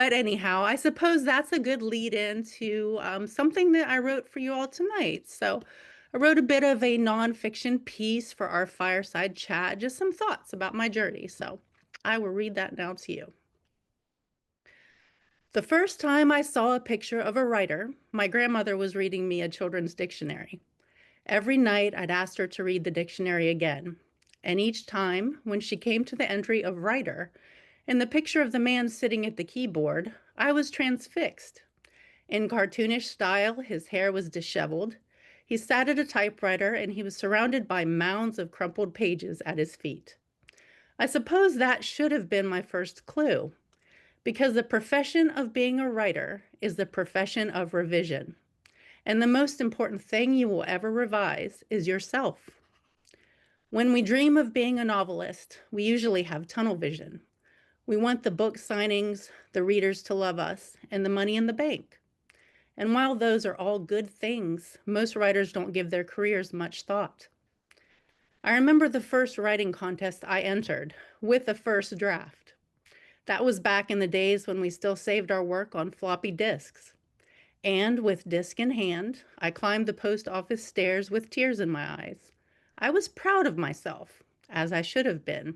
But anyhow, I suppose that's a good lead in to something that I wrote for you all tonight. So I wrote a bit of a nonfiction piece for our fireside chat, just some thoughts about my journey. So I will read that now to you. The first time I saw a picture of a writer, my grandmother was reading me a children's dictionary. Every night I'd asked her to read the dictionary again. And each time, when she came to the entry of writer and the picture of the man sitting at the keyboard, I was transfixed. In cartoonish style, his hair was disheveled. He sat at a typewriter and he was surrounded by mounds of crumpled pages at his feet. I suppose that should have been my first clue, because the profession of being a writer is the profession of revision. And the most important thing you will ever revise is yourself. When we dream of being a novelist, we usually have tunnel vision. We want the book signings, the readers to love us, and the money in the bank. And while those are all good things, most writers don't give their careers much thought. I remember the first writing contest I entered with a first draft. That was back in the days when we still saved our work on floppy disks. And with disk in hand, I climbed the post office stairs with tears in my eyes. I was proud of myself, as I should have been.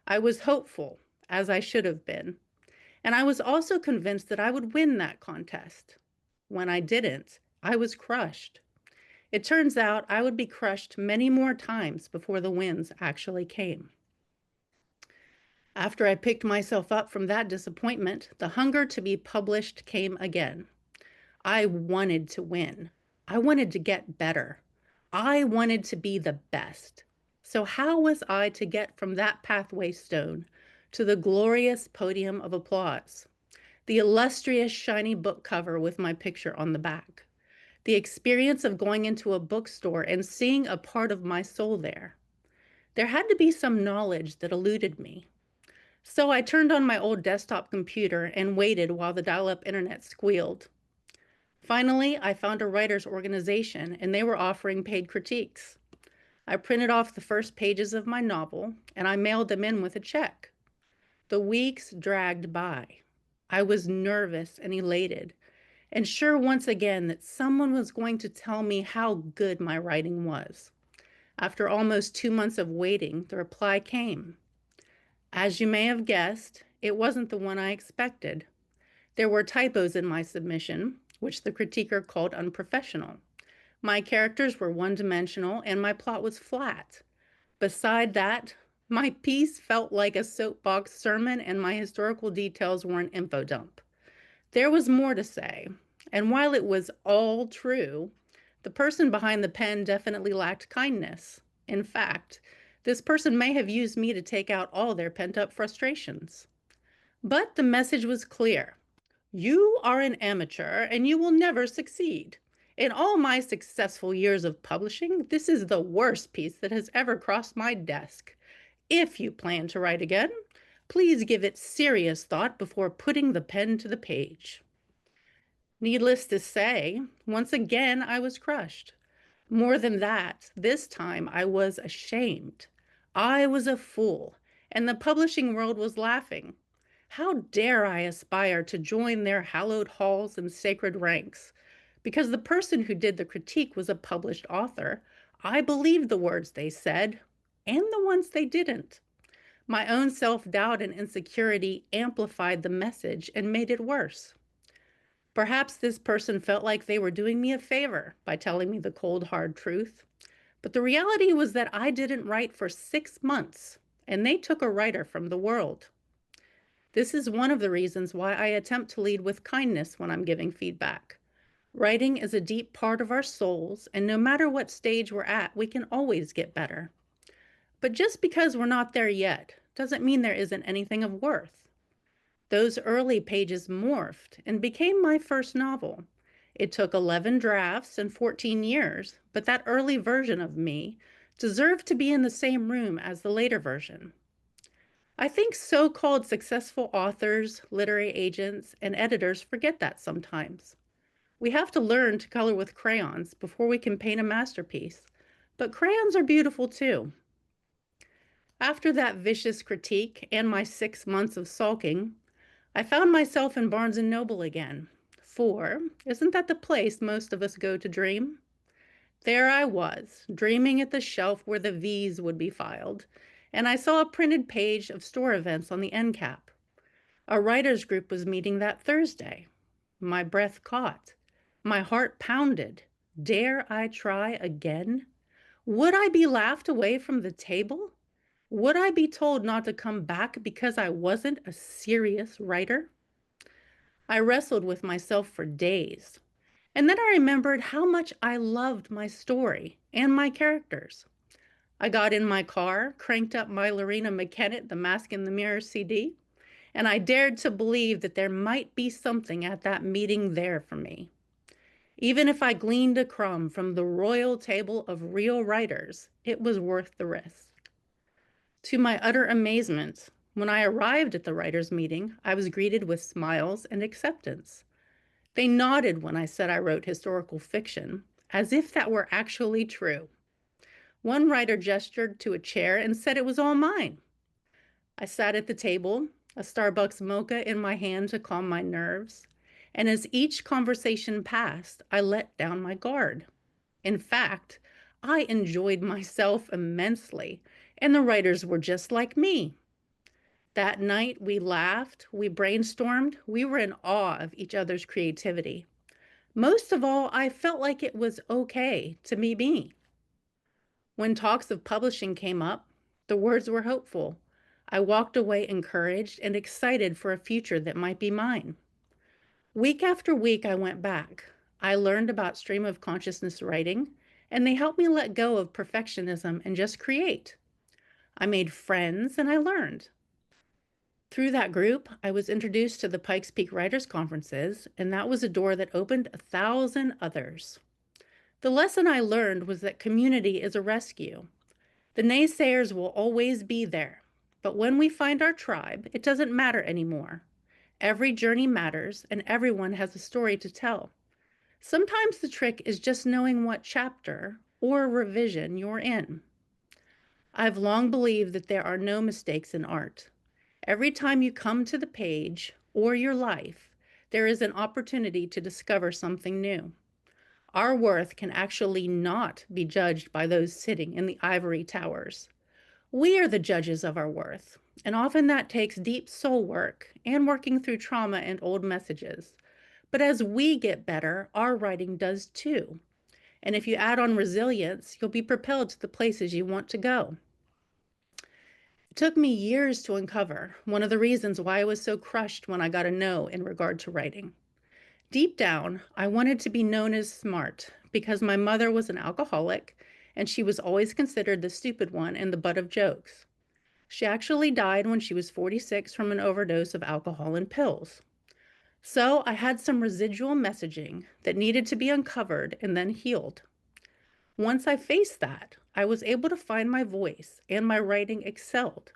I was hopeful, as I should have been. And I was also convinced that I would win that contest. When I didn't, I was crushed. It turns out I would be crushed many more times before the wins actually came. After I picked myself up from that disappointment, the hunger to be published came again. I wanted to win. I wanted to get better. I wanted to be the best. So, how was I to get from that pathway stone to the glorious podium of applause? The illustrious shiny book cover with my picture on the back. The experience of going into a bookstore and seeing a part of my soul there. There had to be some knowledge that eluded me. So I turned on my old desktop computer and waited while the dial up internet squealed. Finally, I found a writers' organization and they were offering paid critiques. I printed off the first pages of my novel and I mailed them in with a check. The weeks dragged by. I was nervous and elated, and sure once again that someone was going to tell me how good my writing was. After almost 2 months of waiting, the reply came. As you may have guessed, it wasn't the one I expected. There were typos in my submission, which the critiquer called unprofessional. My characters were one-dimensional and my plot was flat. Beside that, my piece felt like a soapbox sermon and my historical details were an info dump. There was more to say, and while it was all true, the person behind the pen definitely lacked kindness. In fact, this person may have used me to take out all their pent-up frustrations. But the message was clear. You are an amateur and you will never succeed. In all my successful years of publishing, this is the worst piece that has ever crossed my desk. If you plan to write again, please give it serious thought before putting the pen to the page. Needless to say, once again, I was crushed. More than that, this time I was ashamed. I was a fool, and the publishing world was laughing. How dare I aspire to join their hallowed halls and sacred ranks? Because the person who did the critique was a published author, I believed the words they said, and the ones they didn't. My own self-doubt and insecurity amplified the message and made it worse. Perhaps this person felt like they were doing me a favor by telling me the cold, hard truth. But the reality was that I didn't write for 6 months, and they took a writer from the world. This is one of the reasons why I attempt to lead with kindness when I'm giving feedback. Writing is a deep part of our souls, and no matter what stage we're at, we can always get better. But just because we're not there yet doesn't mean there isn't anything of worth. Those early pages morphed and became my first novel. It took 11 drafts and 14 years, but that early version of me deserved to be in the same room as the later version. I think so-called successful authors, literary agents, and editors forget that sometimes. We have to learn to color with crayons before we can paint a masterpiece, but crayons are beautiful too. After that vicious critique and my 6 months of sulking, I found myself in Barnes& and Noble again. For isn't that the place most of us go to dream? There I was, dreaming at the shelf where the V's would be filed, and I saw a printed page of store events on the end cap. A writers group was meeting that Thursday. My breath caught. My heart pounded. Dare I try again? Would I be laughed away from the table? Would I be told not to come back because I wasn't a serious writer? I wrestled with myself for days. And then I remembered how much I loved my story and my characters. I got in my car, cranked up my Lorena McKennitt The Mask in the Mirror CD, and I dared to believe that there might be something at that meeting there for me. Even if I gleaned a crumb from the royal table of real writers, it was worth the risk. To my utter amazement, when I arrived at the writers' meeting, I was greeted with smiles and acceptance. They nodded when I said I wrote historical fiction, as if that were actually true. One writer gestured to a chair and said it was all mine. I sat at the table, a Starbucks mocha in my hand to calm my nerves, and as each conversation passed, I let down my guard. In fact, I enjoyed myself immensely, and the writers were just like me. That night, we laughed, we brainstormed, we were in awe of each other's creativity. Most of all, I felt like it was okay to be me. When talks of publishing came up, the words were hopeful. I walked away encouraged and excited for a future that might be mine. Week after week, I went back. I learned about stream of consciousness writing, and they helped me let go of perfectionism and just create. I made friends and I learned. Through that group, I was introduced to the Pikes Peak Writers Conferences, and that was a door that opened 1,000 others. The lesson I learned was that community is a rescue. The naysayers will always be there, but when we find our tribe, it doesn't matter anymore. Every journey matters, and everyone has a story to tell. Sometimes the trick is just knowing what chapter or revision you're in. I've long believed that there are no mistakes in art. Every time you come to the page or your life, there is an opportunity to discover something new. Our worth can actually not be judged by those sitting in the ivory towers. We are the judges of our worth, and often that takes deep soul work and working through trauma and old messages. But as we get better, our writing does too. And if you add on resilience, you'll be propelled to the places you want to go. It took me years to uncover one of the reasons why I was so crushed when I got a no in regard to writing. Deep down, I wanted to be known as smart because my mother was an alcoholic and she was always considered the stupid one and the butt of jokes. She actually died when she was 46 from an overdose of alcohol and pills. So I had some residual messaging that needed to be uncovered and then healed. Once I faced that, I was able to find my voice and my writing excelled.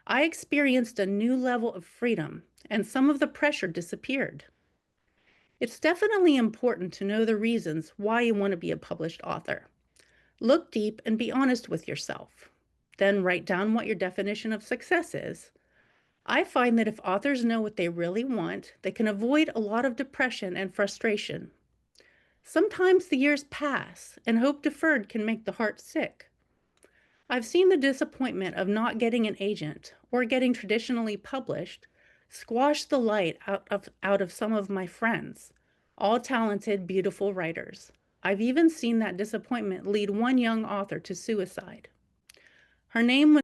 I experienced a new level of freedom and some of the pressure disappeared. It's definitely important to know the reasons why you want to be a published author. Look deep and be honest with yourself. Then write down what your definition of success is. I find that if authors know what they really want, they can avoid a lot of depression and frustration. Sometimes the years pass, and hope deferred can make the heart sick. I've seen the disappointment of not getting an agent or getting traditionally published squash the light out of some of my friends, all talented, beautiful writers. I've even seen that disappointment lead one young author to suicide. Her name was,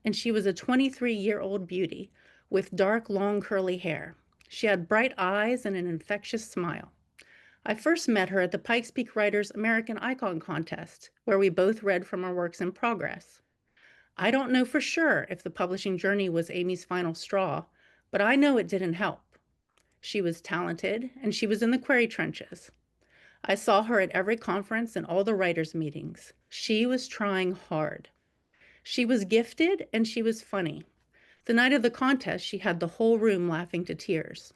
and she was a 23-year-old beauty with dark, long, curly hair. She had bright eyes and an infectious smile. I first met her at the Pikes Peak Writers American Icon Contest, where we both read from our works in progress. I don't know for sure if the publishing journey was Amy's final straw, but I know it didn't help. She was talented, and she was in the query trenches. I saw her at every conference and all the writers' meetings. She was trying hard. She was gifted, and she was funny. The night of the contest, she had the whole room laughing to tears.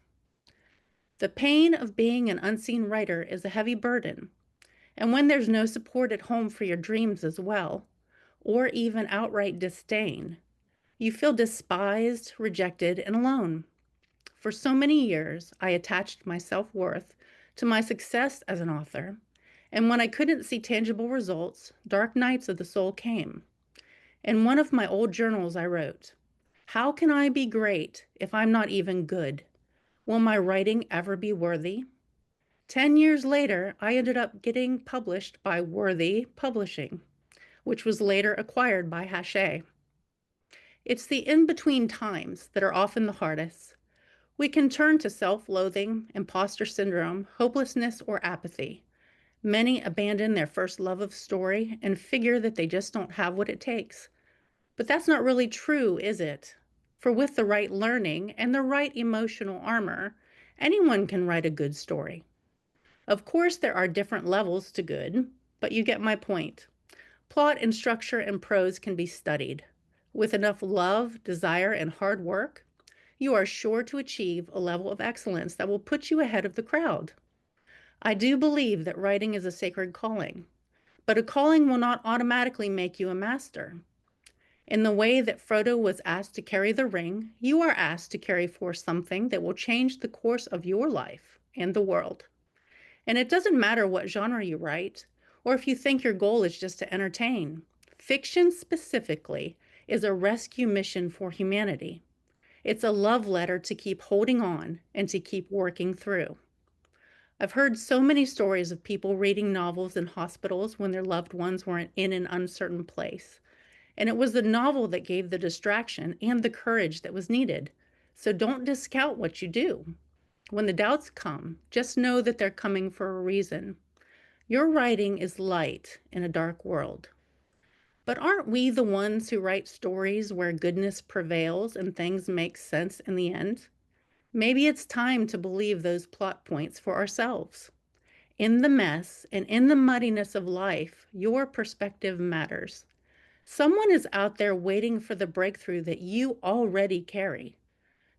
The pain of being an unseen writer is a heavy burden, and when there's no support at home for your dreams as well, or even outright disdain, you feel despised, rejected, and alone. For so many years, I attached my self-worth to my success as an author, and when I couldn't see tangible results, dark nights of the soul came. In one of my old journals, I wrote, "How can I be great if I'm not even good? Will my writing ever be worthy?" 10 years later, I ended up getting published by Worthy Publishing, which was later acquired by Hachette. It's the in-between times that are often the hardest. We can turn to self-loathing, imposter syndrome, hopelessness, or apathy. Many abandon their first love of story and figure that they just don't have what it takes. But that's not really true, is it? For with the right learning and the right emotional armor, anyone can write a good story. Of course, there are different levels to good, but you get my point. Plot and structure and prose can be studied. With enough love, desire, and hard work, you are sure to achieve a level of excellence that will put you ahead of the crowd. I do believe that writing is a sacred calling, but a calling will not automatically make you a master. In the way that Frodo was asked to carry the ring, you are asked to carry forth something that will change the course of your life and the world. And it doesn't matter what genre you write, or if you think your goal is just to entertain. Fiction specifically is a rescue mission for humanity. It's a love letter to keep holding on and to keep working through. I've heard so many stories of people reading novels in hospitals when their loved ones were in an uncertain place. And it was the novel that gave the distraction and the courage that was needed. So don't discount what you do. When the doubts come, just know that they're coming for a reason. Your writing is light in a dark world. But aren't we the ones who write stories where goodness prevails and things make sense in the end? Maybe it's time to believe those plot points for ourselves. In the mess and in the muddiness of life, your perspective matters. Someone is out there waiting for the breakthrough that you already carry.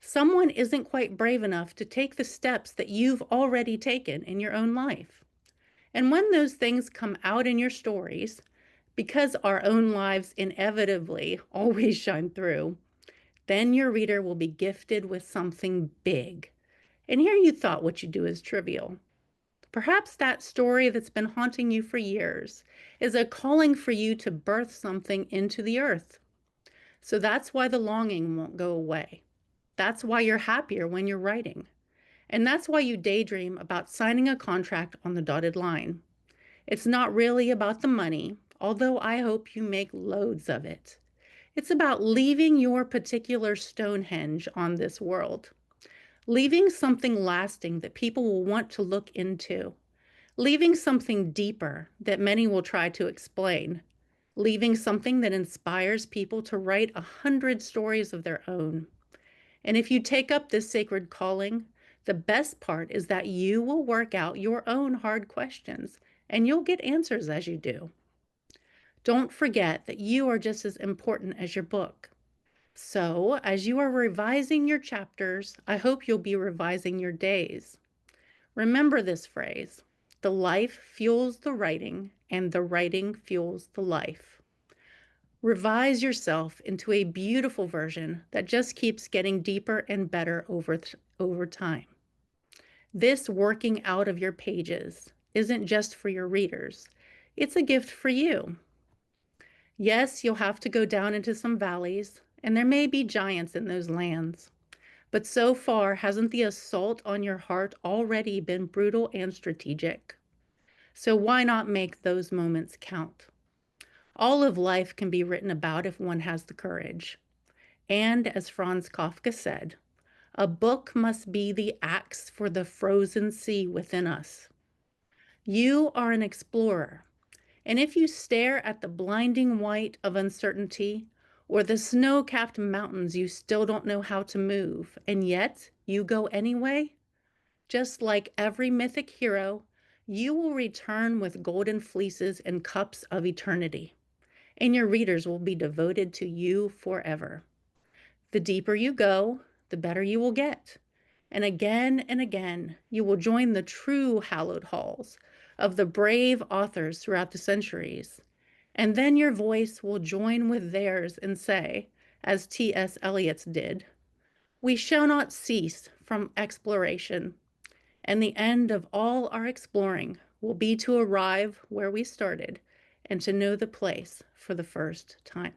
Someone isn't quite brave enough to take the steps that you've already taken in your own life. And when those things come out in your stories, because our own lives inevitably always shine through, then your reader will be gifted with something big. And here you thought what you do is trivial. Perhaps that story that's been haunting you for years is a calling for you to birth something into the earth. So that's why the longing won't go away. That's why you're happier when you're writing. And that's why you daydream about signing a contract on the dotted line. It's not really about the money, although I hope you make loads of it. It's about leaving your particular Stonehenge on this world, leaving something lasting that people will want to look into, leaving something deeper that many will try to explain, leaving something that inspires people to write 100 stories of their own. And if you take up this sacred calling, the best part is that you will work out your own hard questions and you'll get answers as you do. Don't forget that you are just as important as your book. So, as you are revising your chapters, I hope you'll be revising your days. Remember this phrase: the life fuels the writing, and the writing fuels the life. Revise yourself into a beautiful version that just keeps getting deeper and better over time. This working out of your pages isn't just for your readers, it's a gift for you. Yes, you'll have to go down into some valleys, and there may be giants in those lands. But so far, hasn't the assault on your heart already been brutal and strategic? So why not make those moments count? All of life can be written about if one has the courage. And as Franz Kafka said, a book must be the axe for the frozen sea within us. You are an explorer, and if you stare at the blinding white of uncertainty or the snow-capped mountains you still don't know how to move, and yet you go anyway, just like every mythic hero, you will return with golden fleeces and cups of eternity, and your readers will be devoted to you forever. The deeper you go, the better you will get. And again, you will join the true hallowed halls of the brave authors throughout the centuries. And then your voice will join with theirs and say, as T.S. Eliot's did, We shall not cease from exploration, and the end of all our exploring will be to arrive where we started and to know the place for the first time.